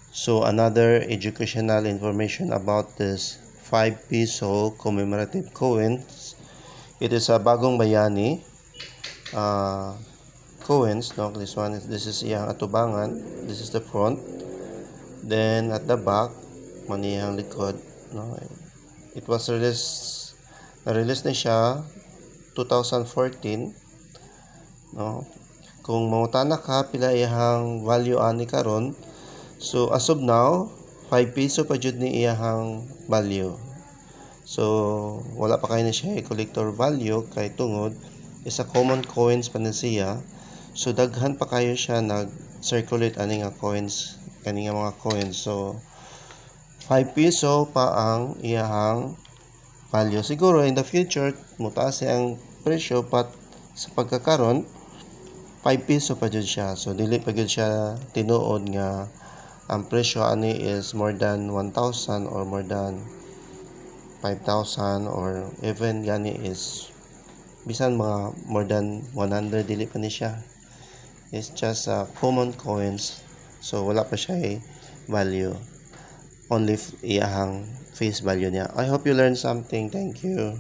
So another educational information about this 5 peso commemorative coins. It is a bagong bayani coins, no? This is iyang atubangan. This is the front. Then at the back, maniyang likod, no? It was na-release na siya 2014, no? Kung mangutana ka pila iyang value ani karon, so as of now 5 peso pa jud ni iyang value. So wala pa kay na siya collector value kay tungod is a common coins pa na siya. So daghan pa kayo siya nag-circulate ani nga coins, kani nga mga coins. So 5 peso pa ang iyang value. Siguro in the future mutaas ang presyo pat sa pagkakaron 5 peso pa jud siya. So dili pa jud siya tinuod nga ang presyo ani is more than 1,000 or more than 5,000 or even gani is bisan mga more than 100 dili pa ni siya. It's just common coins. So wala pa siya value. Only iyahang face value niya. I hope you learned something. Thank you.